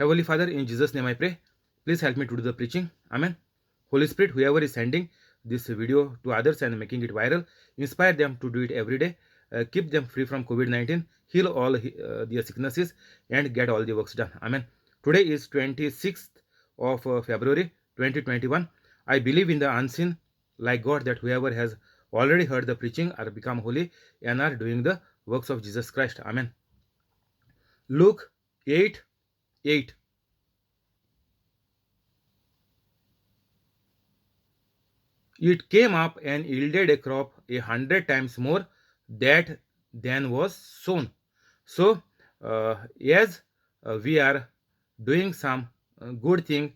Heavenly Father, in Jesus' name I pray. Please help me to do the preaching. Amen. Holy Spirit, whoever is sending this video to others and making it viral, inspire them to do it every day. Keep them free from COVID-19. Heal all their sicknesses and get all the works done. Amen. Today is 26th of February 2021. I believe in the unseen like God, that whoever has already heard the preaching are become holy and are doing the works of Jesus Christ. Amen. Luke 8:8. It came up and yielded a crop 100 times more that than was sown. So, as we are doing some good thing,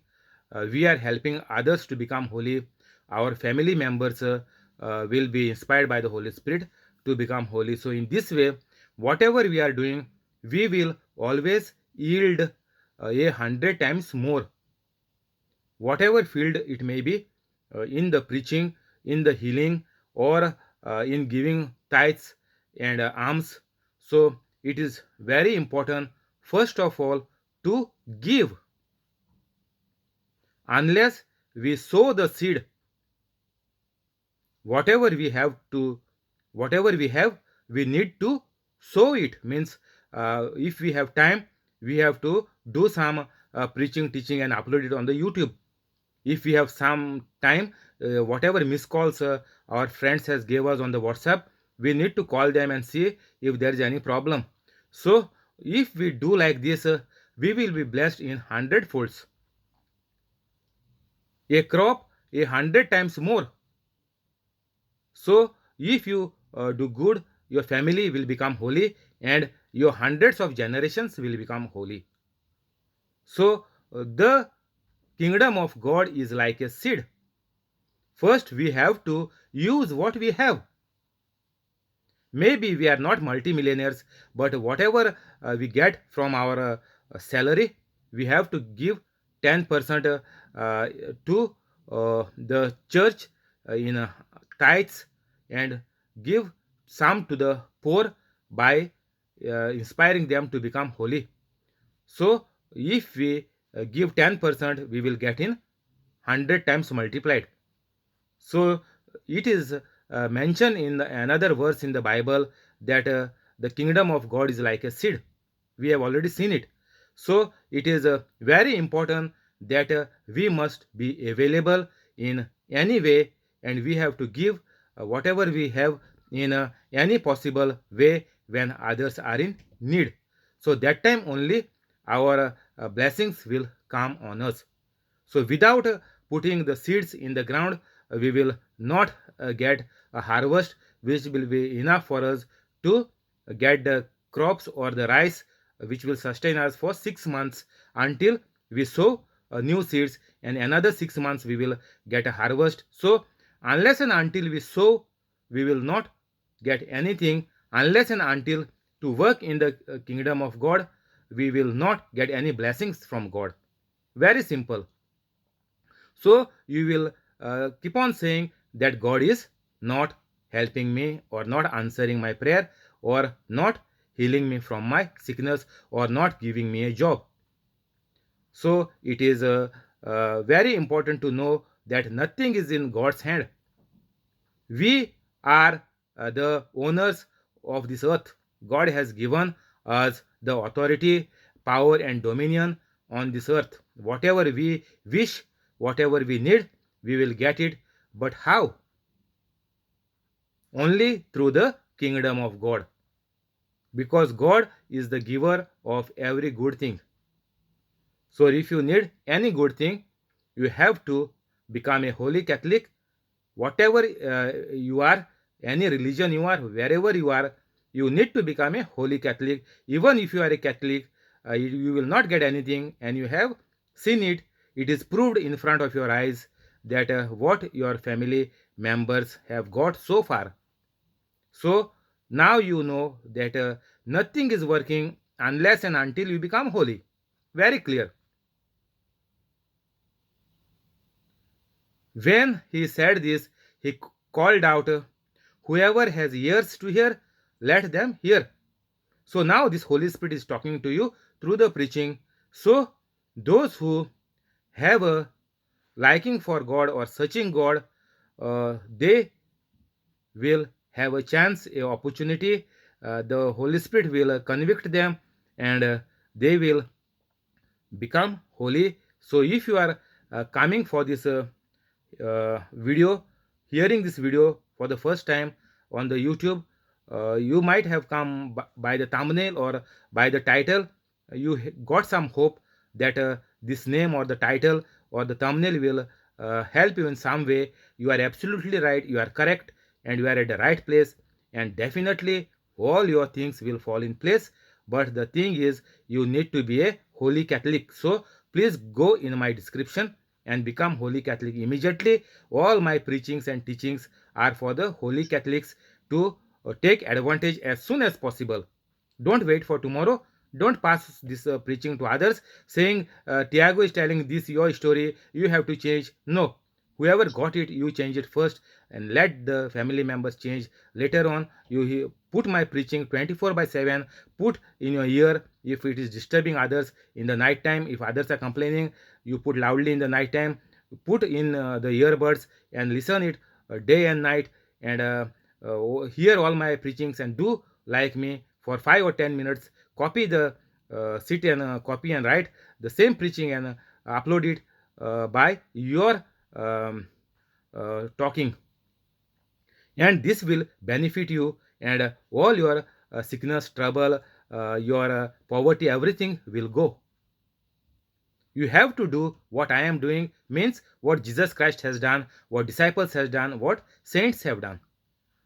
we are helping others to become holy. Our family members will be inspired by the Holy Spirit to become holy. So, in this way, whatever we are doing, we will always yield 100 times more. Whatever field it may be, in the preaching, in the healing, or in giving tithes and alms. So it is very important, first of all, to give. Unless we sow the seed, whatever we have, we need to sow it. Means if we have time, we have to do some preaching, teaching, and upload it on the YouTube. If we have some time, whatever missed calls our friends has gave us on the WhatsApp, we need to call them and see if there is any problem. So if we do like this, we will be blessed in 100 folds. A crop 100 times more. So if you do good, your family will become holy and your hundreds of generations will become holy. So the kingdom of God is like a seed. First, we have to use what we have. Maybe we are not multimillionaires, but whatever we get from our salary, we have to give 10% to the church in tithes, and give some to the poor by inspiring them to become holy. So, if we give 10%, we will get in 100 times multiplied. So it is mentioned in another verse in the Bible that the kingdom of God is like a seed. We have already seen it. So it is very important that we must be available in any way, and we have to give whatever we have in any possible way when others are in need. So that time only our blessings will come on us. So without putting the seeds in the ground, we will not get a harvest which will be enough for us to get the crops or the rice which will sustain us for 6 months until we sow new seeds, and another 6 months we will get a harvest. So unless and until we sow, we will not get anything. Unless and until to work in the kingdom of God, we will not get any blessings from God. Very simple. So you will keep on saying that God is not helping me, or not answering my prayer, or not healing me from my sickness, or not giving me a job. So it is very important to know that nothing is in God's hand. We are the owners of this earth. God has given us the authority, power, and dominion on this earth. Whatever we wish, whatever we need, we will get it. But how? Only through the kingdom of God. Because God is the giver of every good thing. So if you need any good thing, you have to become a holy Catholic. Whatever you are, any religion you are, wherever you are, you need to become a holy Catholic. Even if you are a Catholic, you will not get anything, and you have seen it. It is proved in front of your eyes that what your family members have got so far. So now you know that nothing is working unless and until you become holy. Very clear. When he said this, he called out, "Whoever has ears to hear, let them hear." So now this Holy Spirit is talking to you through the preaching. So Those who have a liking for God or searching God, they will have a chance, a opportunity. The Holy Spirit will convict them, and they will become holy. So if you are coming for this video, hearing this video for the first time on the YouTube, you might have come by the thumbnail or by the title. You got some hope that this name or the title or the thumbnail will help you in some way. You are absolutely right, you are correct, and you are at the right place, and definitely all your things will fall in place. But the thing is, you need to be a holy Catholic. So please go in my description and become holy Catholic immediately. All my preachings and teachings are for the holy Catholics to take advantage as soon as possible. Don't wait for tomorrow. Don't pass this preaching to others saying Tiago is telling this your story, you have to change. No, whoever got it, you change it first, and let the family members change later on. You put my preaching 24 by 7, put in your ear if it is disturbing others in the night time. If others are complaining, you put loudly in the night time, put in the earbuds and listen it day and night, and hear all my preachings and do like me for 5 or 10 minutes. Copy the sit and copy and write the same preaching and upload it by your um, talking, and this will benefit you, and all your sickness, trouble, your poverty, everything will go. You have to do what I am doing, means what Jesus Christ has done, what disciples has done, what saints have done.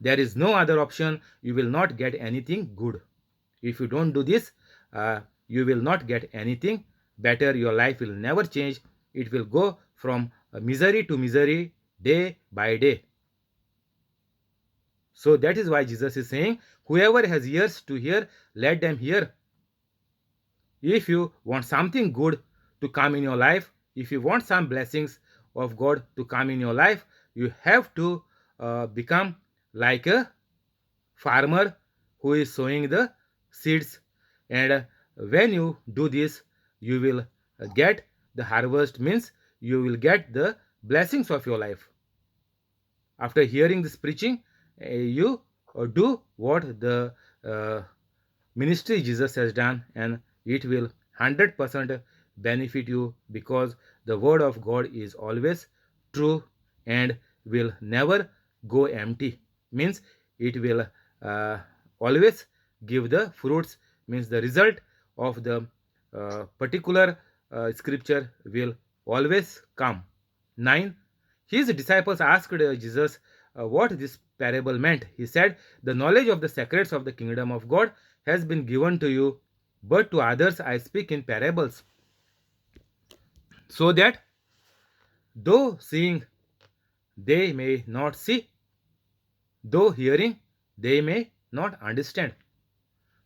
There is no other option. You will not get anything good. If you don't do this, you will not get anything better. Your life will never change. It will go from misery to misery day by day. So that is why Jesus is saying, whoever has ears to hear, let them hear. If you want something good to come in your life, if you want some blessings of God to come in your life, you have to become like a farmer who is sowing the seeds. And when you do this, you will get the harvest, means you will get the blessings of your life. After hearing this preaching, you do what the uh, ministry Jesus has done, and it will 100% benefit you, because the word of God is always true and will never go empty. Means it will uh, always give the fruits, means the result of the particular scripture will always come. 9. His disciples asked Jesus what this parable meant. He said, the knowledge of the secrets of the kingdom of God has been given to you, but to others I speak in parables, so that though seeing they may not see, though hearing they may not understand.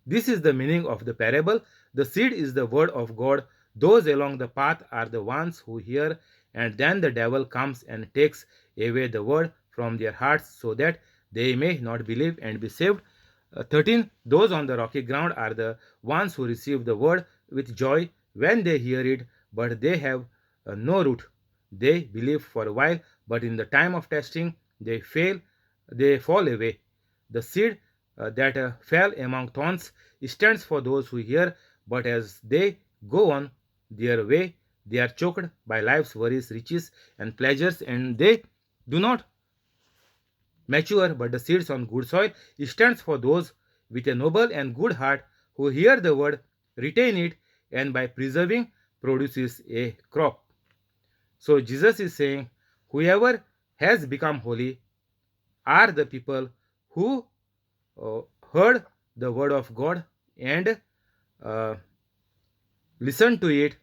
This is the meaning of the parable. The seed is the word of God. Those along the path are the ones who hear, and then the devil comes and takes away the word from their hearts, so that they may not believe and be saved. 13. Those on the rocky ground are the ones who receive the word with joy when they hear it, but they have no root. They believe for a while, but in the time of testing, they fall away. The seed that fell among thorns stands for those who hear, but as they go on their way, they are choked by life's worries, riches, and pleasures, and they do not mature. But the seeds on good soil stands for those with a noble and good heart who hear the word, retain it, and by preserving produces a crop. So Jesus is saying, whoever has become holy are the people who uh, heard the word of God and uh, listened to it,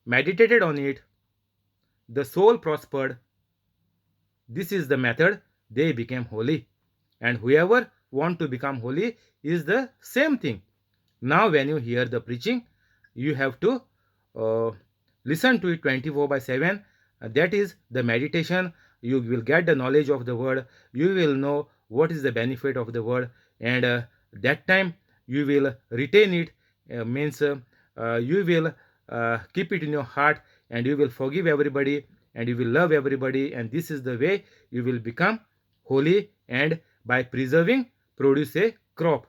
meditated on it, the soul prospered. This is the method they became holy. And whoever want to become holy is the same thing. Now when you hear the preaching, you have to uh, listen to it 24 by 7. That is the meditation. You will get the knowledge of the word. You will know what is the benefit of the word, and that time you will retain it. Means you will keep it in your heart, and you will forgive everybody, and you will love everybody, and this is the way you will become holy, and by preserving produce a crop.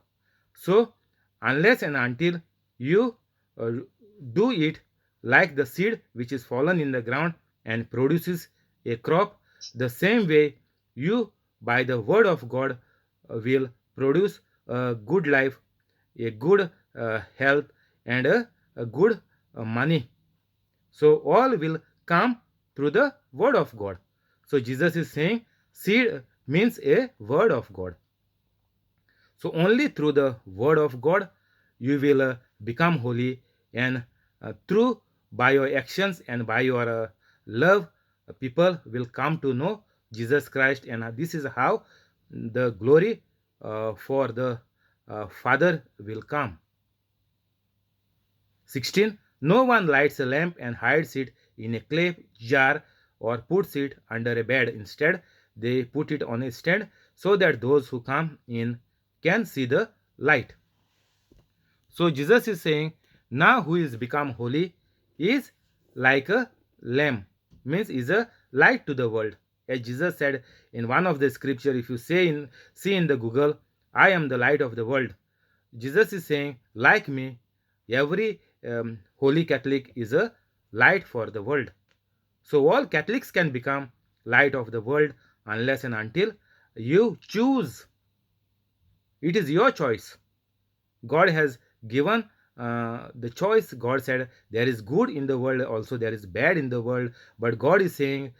So unless and until you uh, do it like the seed which is fallen in the ground and produces a crop, the same way you by the word of God will produce a good life, a good health, and a good money. So all will come through the word of God. So Jesus is saying seed means a word of God. So only through the word of God you will become holy, and through by your actions and by your love, people will come to know Jesus Christ, and this is how the glory for the Father will come. 16. No one lights a lamp and hides it in a clay jar or puts it under a bed. Instead, they put it on a stand so that those who come in can see the light. So Jesus is saying, now who is become holy is like a lamp, means is a light to the world. As Jesus said in one of the scripture, if you see in the Google, I am the light of the world. Jesus is saying, like me, every holy Catholic is a light for the world. So all Catholics can become light of the world unless and until you choose. It is your choice. God has given the choice. God said there is good in the world, also there is bad in the world, but God is saying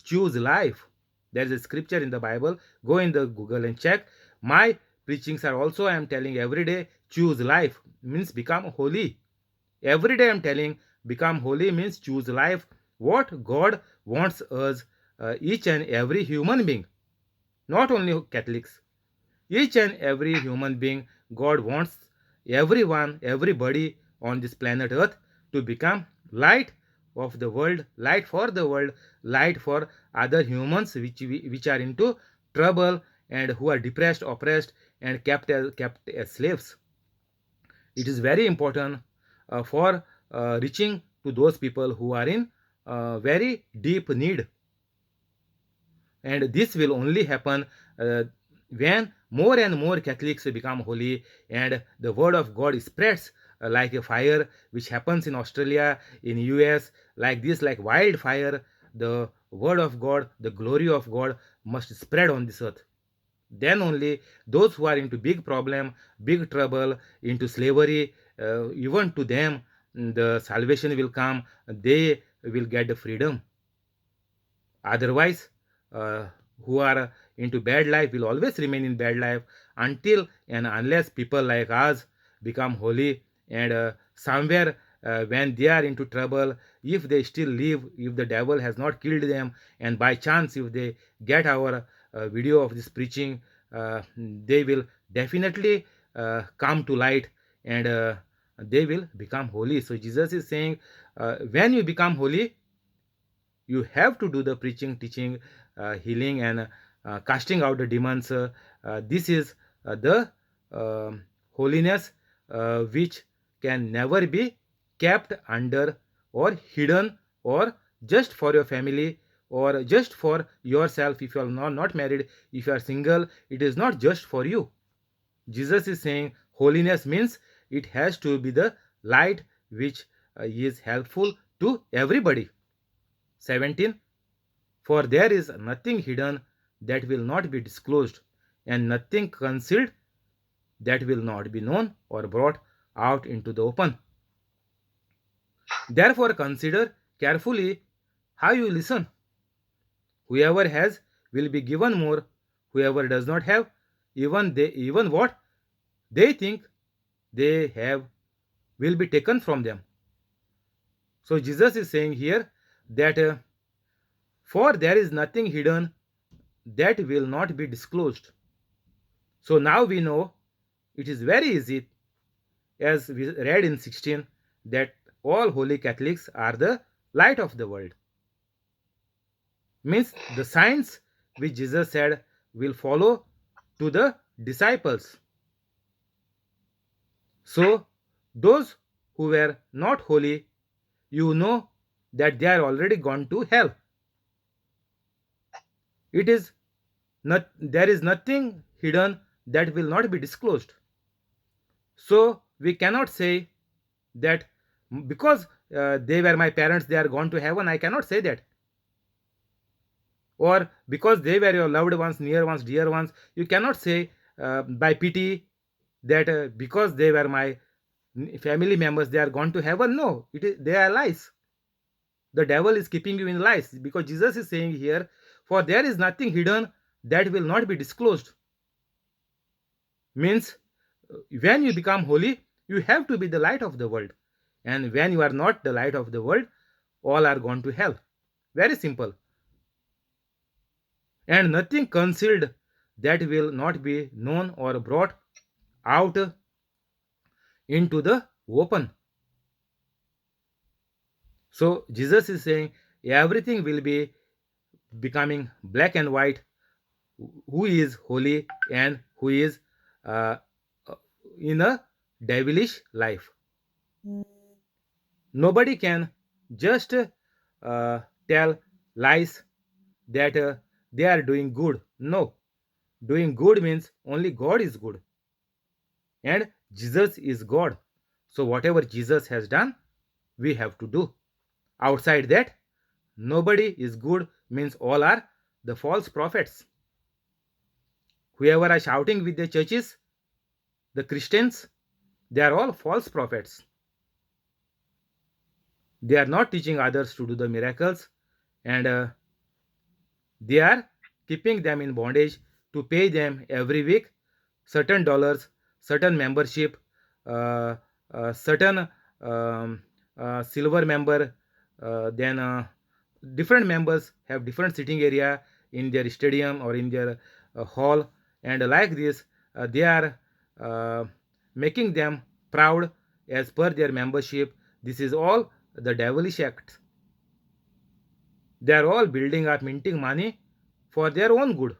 choose life. There is a scripture in the Bible. Go in the Google and check. My preachings are also, I am telling every day, choose life means become holy. Every day I am telling become holy means choose life. What God wants us, each and every human being, not only Catholics, each and every human being, God wants everyone, everybody on this planet Earth to become light of the world, light for the world, light for other humans which are into trouble and who are depressed, oppressed, and kept as slaves. It is very important for reaching to those people who are in very deep need, and this will only happen when more and more Catholics become holy and the word of God spreads like a fire, which happens in Australia, in US, like this, like wildfire. The word of God, the glory of God must spread on this earth. Then only those who are into big problem, big trouble, into slavery, even to them the salvation will come. They will get the freedom. Otherwise, uh, who are into bad life will always remain in bad life until and unless people like us become holy, and somewhere when they are into trouble, if they still live, if the devil has not killed them, and by chance if they get our video of this preaching, they will definitely come to light, and they will become holy. So Jesus is saying, when you become holy, you have to do the preaching, teaching, healing, and casting out the demons. This is the holiness which can never be kept under or hidden, or just for your family, or just for yourself. If you are not married, if you are single, it is not just for you. Jesus is saying holiness means it has to be the light which is helpful to everybody. 17. For there is nothing hidden that will not be disclosed, and nothing concealed that will not be known or brought out into the open. Therefore, consider carefully how you listen. Whoever has will be given more. Whoever does not have, even what they think they have will be taken from them. So Jesus is saying here that for there is nothing hidden that will not be disclosed. So now we know it is very easy, as we read in 16, that all holy Catholics are the light of the world. Means the signs which Jesus said will follow to the disciples. So those who were not holy, you know that they are already gone to hell. It is not, there is nothing hidden that will not be disclosed. So we cannot say that because they were my parents, they are gone to heaven. I cannot say that. Or because they were your loved ones, near ones, dear ones, you cannot say by pity that because they were my family members, they are gone to heaven. No, they are lies. The devil is keeping you in lies, because Jesus is saying here, for there is nothing hidden that will not be disclosed. Means when you become holy, you have to be the light of the world, and when you are not the light of the world, all are gone to hell. Very simple. And nothing concealed that will not be known or brought out into the open. So Jesus is saying everything will be becoming black and white, who is holy and who is uh, in a devilish life. Nobody can just tell lies that they are doing good. No, doing good means only God is good and Jesus is God. So whatever Jesus has done, we have to do. Outside that, nobody is good, means all are the false prophets. Whoever are shouting with the churches, the Christians, they are all false prophets. They are not teaching others to do the miracles, and they are keeping them in bondage to pay them every week certain dollars, certain membership, uh, certain silver member, then different members have different sitting area in their stadium or in their hall, and like this they are uh, making them proud as per their membership. This is all the devilish act. They are all building up, minting money for their own good.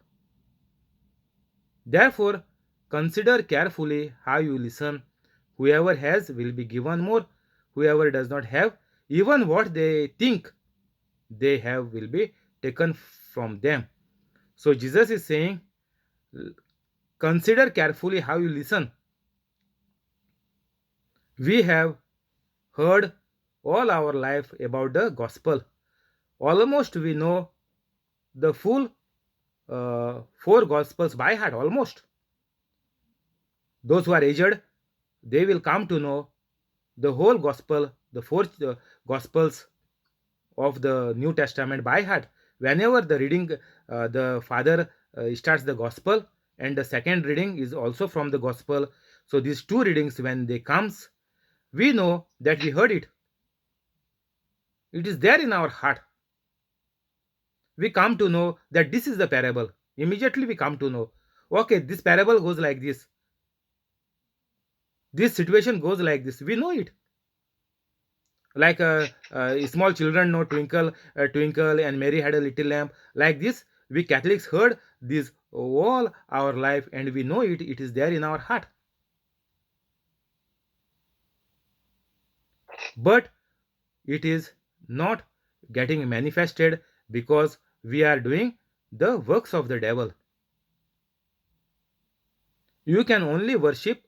Therefore, consider carefully how you listen. Whoever has will be given more. Whoever does not have, even what they think they have will be taken from them. So Jesus is saying, consider carefully how you listen. We have heard all our life about the gospel. Almost we know the full four gospels by heart, almost. Those who are aged, they will come to know the whole gospel, the four gospels of the New Testament by heart. Whenever the reading, the father starts the gospel, and the second reading is also from the gospel. So these two readings, when they comes, we know that we heard it. It is there in our heart. We come to know that this is the parable. Immediately we come to know, okay, this parable goes like this. This situation goes like this. We know it. Like small children know twinkle twinkle and Mary had a little lamp. Like this, we Catholics heard this all our life, and we know it. It is there in our heart. But it is not getting manifested because we are doing the works of the devil. You can only worship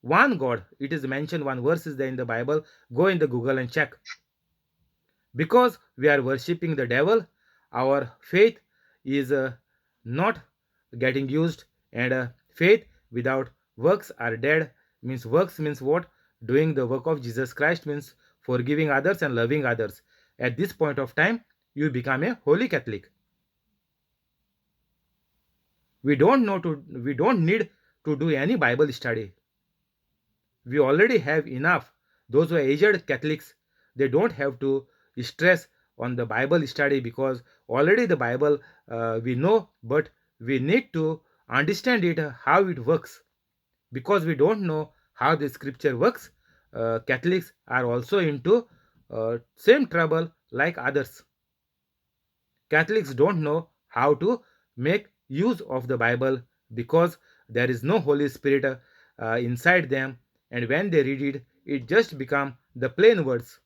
one God. It is mentioned, one verse is there in the Bible. Go in the Google and check. Because we are worshipping the devil, our faith is not getting used, and faith without works are dead. Means works means what? Doing the work of Jesus Christ means forgiving others and loving others. At this point of time, you become a holy Catholic. We don't need to do any Bible study. We already have enough. Those who are aged Catholics, they don't have to stress on the Bible study, because already the Bible we know, but we need to understand it, how it works. Because we don't know how the scripture works, Catholics are also into same trouble like others. Catholics don't know how to make use of the Bible, because there is no Holy Spirit inside them, and when they read it, it just become the plain words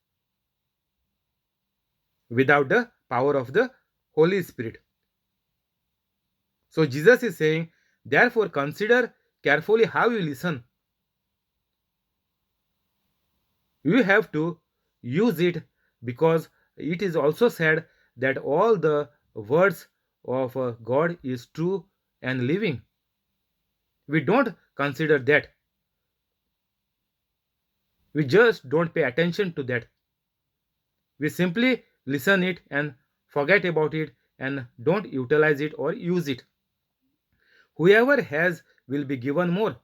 without the power of the Holy Spirit. So Jesus is saying, therefore consider carefully how you listen. You have to use it, because it is also said that all the words of God is true and living. We don't consider that. We just don't pay attention to that. We simply listen it and forget about it and don't utilize it or use it. Whoever has will be given more.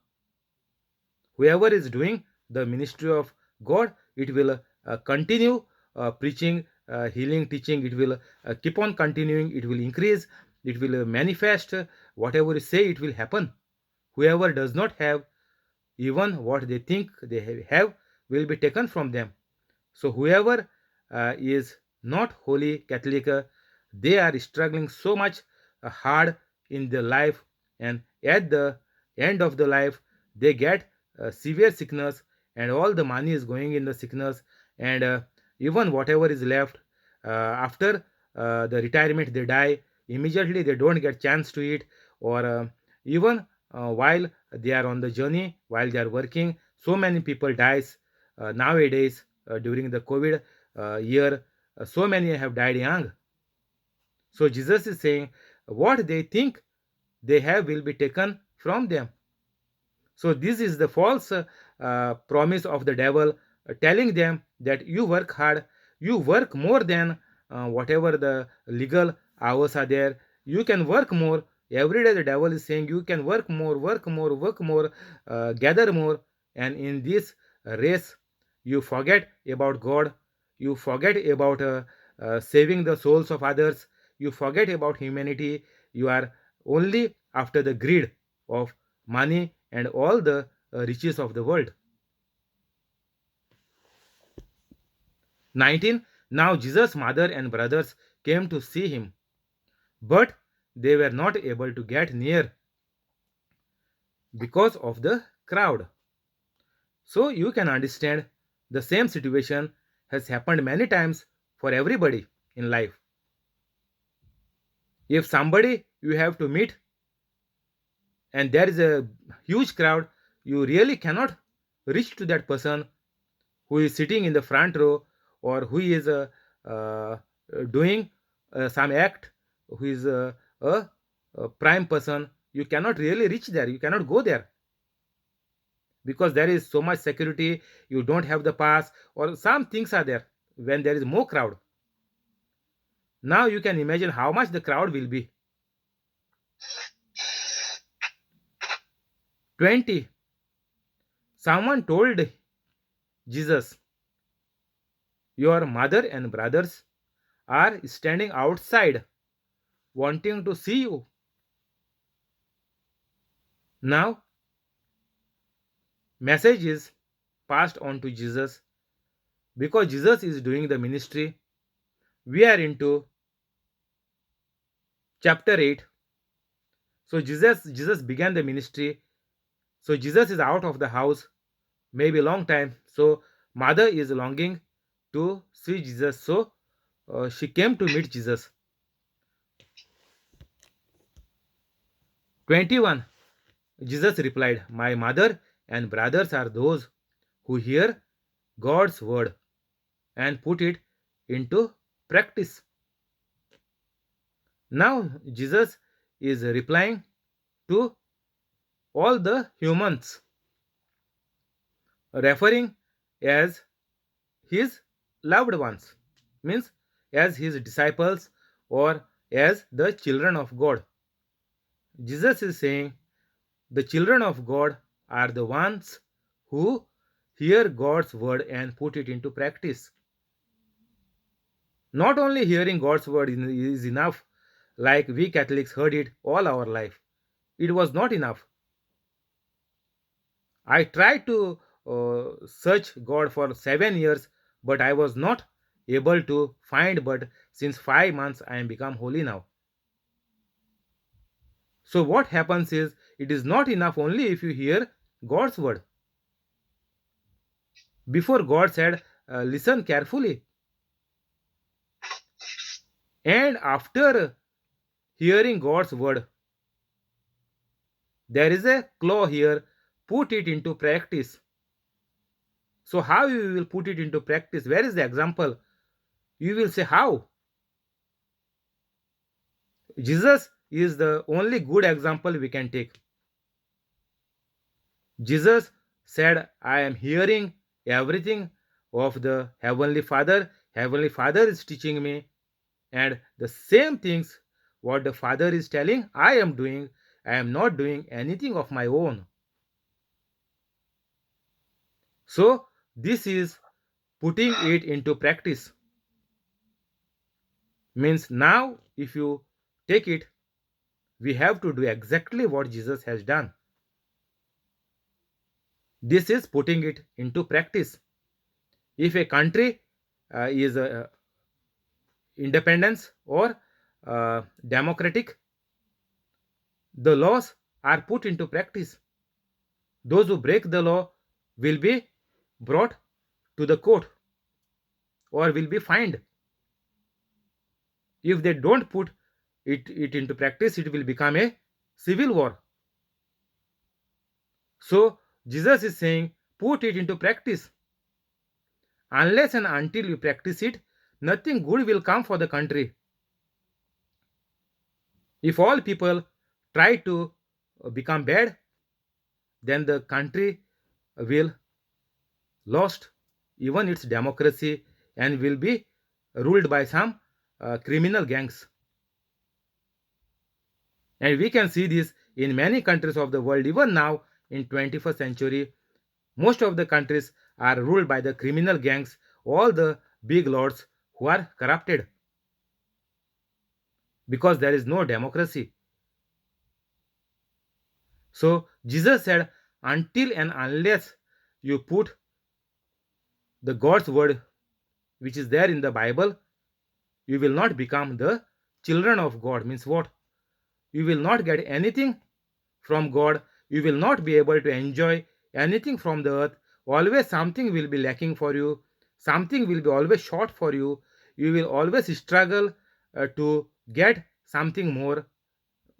Whoever is doing the ministry of God, it will continue preaching, healing, teaching. It will keep on continuing. It will increase. It will manifest. Whatever you say, it will happen. Whoever does not have, even what they think they have will be taken from them. So whoever is not holy Catholic, they are struggling so much hard in their life, and at the end of the life, they get severe sickness, and all the money is going in the sickness, and even whatever is left after the retirement, they die immediately. They don't get chance to eat, or even while they are on the journey, while they are working. So many people dies nowadays during the COVID year. So many have died young. So Jesus is saying what they think they have will be taken from them. So this is the false promise of the devil, telling them that you work hard, you work more than whatever the legal hours are there. You can work more. Every day the devil is saying you can work more, work more, work more, gather more. And in this race, you forget about God. You forget about saving the souls of others. You forget about humanity. You are only after the greed of money and all the riches of the world. 19. Now Jesus' mother and brothers came to see him, but they were not able to get near because of the crowd. So you can understand the same situation has happened many times for everybody in life. If somebody you have to meet and there is a huge crowd, you really cannot reach to that person who is sitting in the front row, or who is uh, doing some act, who is a prime person. You cannot really reach there. You cannot go there because there is so much security. You don't have the pass, or some things are there when there is more crowd. Now you can imagine how much the crowd will be. 20. Someone told Jesus, your mother and brothers are standing outside wanting to see you. Now message is passed on to Jesus, because Jesus is doing the ministry. We are into chapter 8. So Jesus began the ministry. So Jesus is out of the house maybe long time. So mother is longing to see Jesus. So she came to meet Jesus. 21. Jesus replied, my mother and brothers are those who hear God's word and put it into practice. Now Jesus is replying to all the humans, referring as his loved ones, means as his disciples or as the children of God. Jesus is saying the children of God are the ones who hear God's word and put it into practice. Not only hearing God's word is enough, like we Catholics heard it all our life. It was not enough. I tried to search God for 7 years, but I was not able to find. But since 5 months, I am become holy now. So what happens is, it is not enough only if you hear God's word. Before God said, listen carefully. And after hearing God's word, there is a clause here, put it into practice. So, how you will put it into practice? Where is the example? You will say, how? Jesus is the only good example we can take. Jesus said, I am hearing everything of the Heavenly Father. Heavenly Father is teaching me, and the same things what the Father is telling, I am doing. I am not doing anything of my own. So, this is putting it into practice. Means now, if you take it, we have to do exactly what Jesus has done. This is putting it into practice. If a country is independence or democratic, the laws are put into practice. Those who break the law will be brought to the court or will be fined. If they don't put it into practice, it will become a civil war. So Jesus is saying, put it into practice. Unless and until you practice it, nothing good will come for the country. If all people try to become bad, then the country will lost even its democracy and will be ruled by some criminal gangs. And we can see this in many countries of the world. Even now in 21st century, most of the countries are ruled by the criminal gangs, all the big lords who are corrupted because there is no democracy. So Jesus said, until and unless you put the God's word which is there in the Bible, you will not become the children of God. Means what? You will not get anything from God. You will not be able to enjoy anything from the earth. Always something will be lacking for you. Something will be always short for you. You will always struggle to get something more,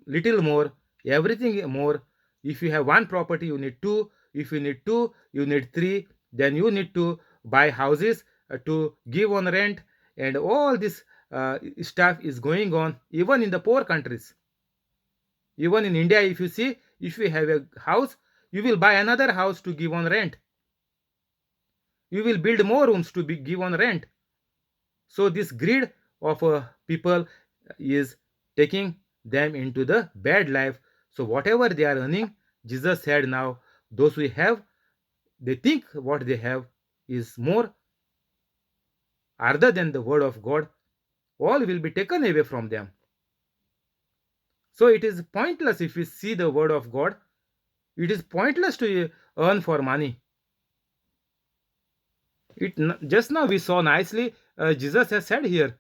little more, everything more. If you have one property, you need two. If you need two, you need three. Then you need to buy houses to give on rent, and all this stuff is going on even in the poor countries. Even in India, if you see, if you have a house, you will buy another house to give on rent. You will build more rooms to give on rent. So this greed of people is taking them into the bad life. So whatever they are earning, Jesus said, now those who have, they think what they have is more other than the word of God, all will be taken away from them. So it is pointless if we see the word of God. It is pointless to earn for money. Just now we saw nicely, Jesus has said here,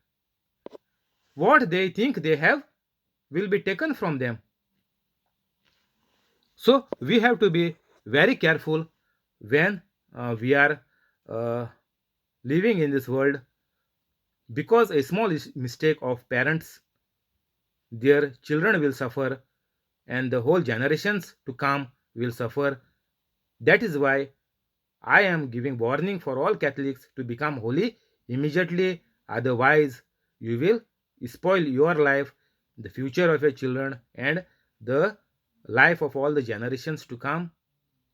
what they think they have will be taken from them. So we have to be very careful when we are uh, living in this world, because a small mistake of parents, their children will suffer and the whole generations to come will suffer. That is why I am giving warning for all Catholics to become holy immediately, otherwise you will spoil your life, the future of your children, and the life of all the generations to come.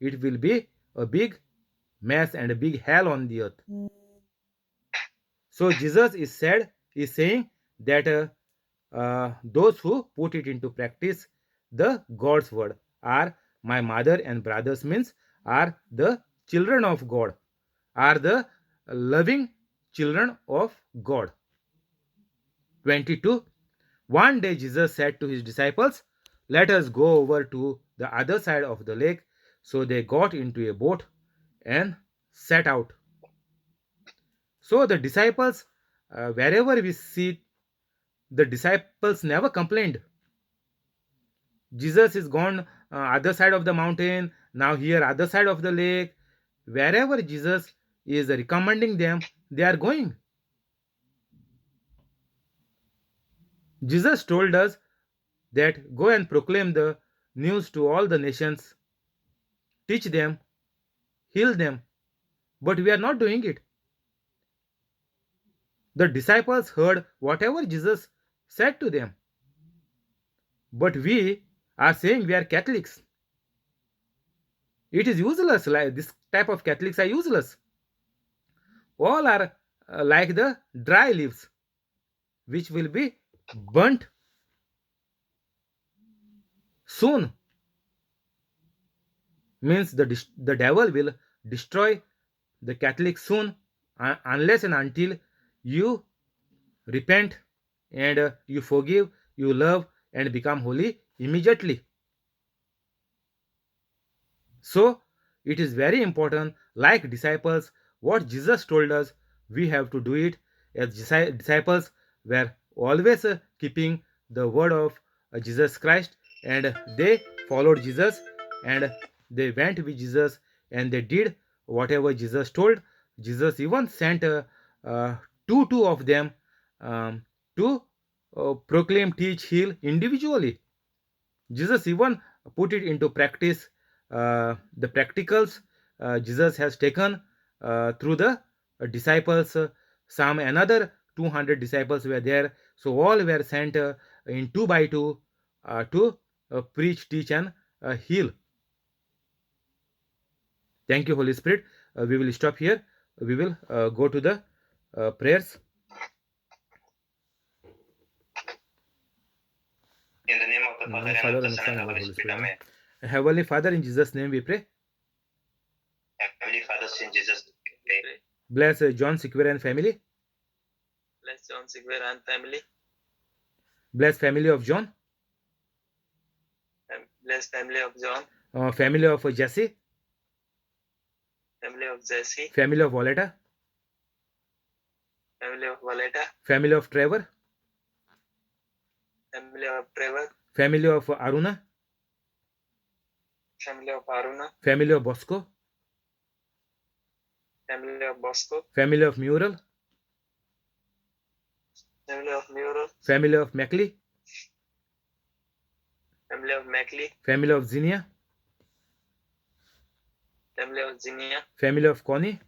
It will be a big mess and a big hell on the earth. So Jesus is saying that those who put it into practice, the God's word, are my mother and brothers, means are the children of God, are the loving children of God. 22. One day Jesus said to his disciples, let us go over to the other side of the lake. So they got into a boat and set out. So the disciples, wherever we see, the disciples never complained. Jesus is gone other side of the mountain, now here other side of the lake. Wherever Jesus is recommending them, they are going. Jesus told us that go and proclaim the news to all the nations, teach them, heal them, but we are not doing it. The disciples heard whatever Jesus said to them, but we are saying we are Catholics. It is useless. Like this type of Catholics are useless. All are like the dry leaves, which will be burnt soon. Means the devil will destroy the Catholic soon, unless and until you repent and you forgive, you love, and become holy immediately. So it is very important, like disciples, what Jesus told us, we have to do it. As disciples were always keeping the word of Jesus Christ, and they followed Jesus, and they went with Jesus, and they did whatever Jesus told. Jesus even sent two of them to proclaim, teach, heal individually. Jesus even put it into practice. The practicals Jesus has taken through the disciples. Some another 200 disciples were there. So all were sent in two by two to preach, teach, and heal. Thank you, Holy Spirit. We will stop here. We will go to the prayers. In the name of the Father, and of the Son, and of the Holy Spirit. Amen. Heavenly Father, in Jesus' name we pray. Heavenly Father, in Jesus' name we pray. Bless John Sequer and family. Bless John Sequer and family. Bless family of John. Bless family of John. Family of Jesse. Family of Jesse. Family of Violetta. Family of Violetta. Family of Trevor. Family of Trevor. Family of Aruna. Family of Aruna. Family of Bosco. Family of Bosco. Family of Mural. Family of Mural. Family of Mackley. Family of Mackley. Family of Zinnia. Family of Zinnia. Family of Connie.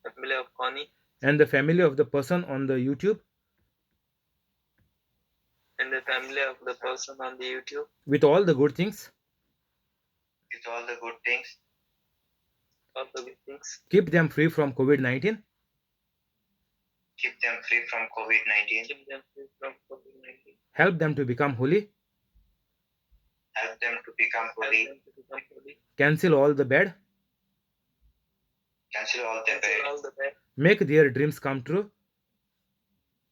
Family of Connie. And the family of the person on the YouTube. And the family of the person on the YouTube. With all the good things. With all the good things. All the good things. Keep them free from COVID-19. Keep them free from COVID-19. Keep them free from COVID-19. Help them to become holy. Help them to become holy. Cancel all the bad. Cancel all the bad. Make their dreams come true.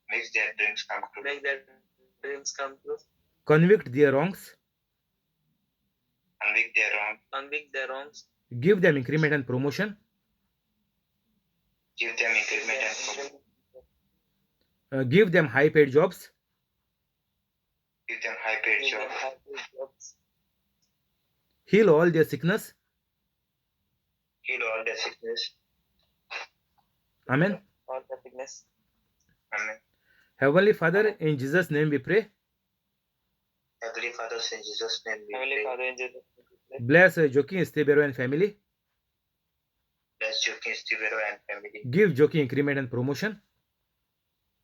Make their dreams come true. Make their dreams come true. Convict their wrongs. Convict their wrongs. Convict their wrongs. Give them increment and promotion. Give them increment and promotion. Give them high paid jobs. Give them high paid jobs. Heal all their sickness. Heal all their sickness. Amen. All their sickness. Amen. Heavenly Father, in Jesus' name we pray. Heavenly Father, in Jesus' name we Heavenly pray. Father, in Jesus' name we pray. Bless Joaquin Estebero and family. Bless Joaquin Estebero and family. Give Joaquin increment and promotion.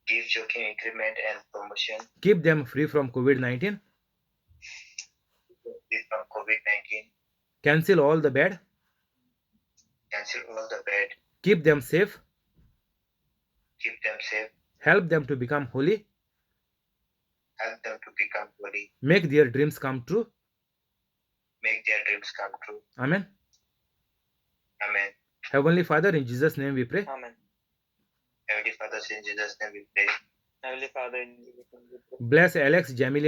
Give Joaquin increment and promotion. Keep them free from COVID-19. Free from COVID-19. Cancel all the bad. Cancel all the bad. Keep them safe. Keep them safe. Help them to become holy. Help them to become holy. Make their dreams come true. Make their dreams come true. Amen. Amen. Heavenly Father, in Jesus' name we pray. Amen. Heavenly Father, in Jesus' name we pray. Heavenly Father, in Jesus' name we pray. Bless Alex, Jamili,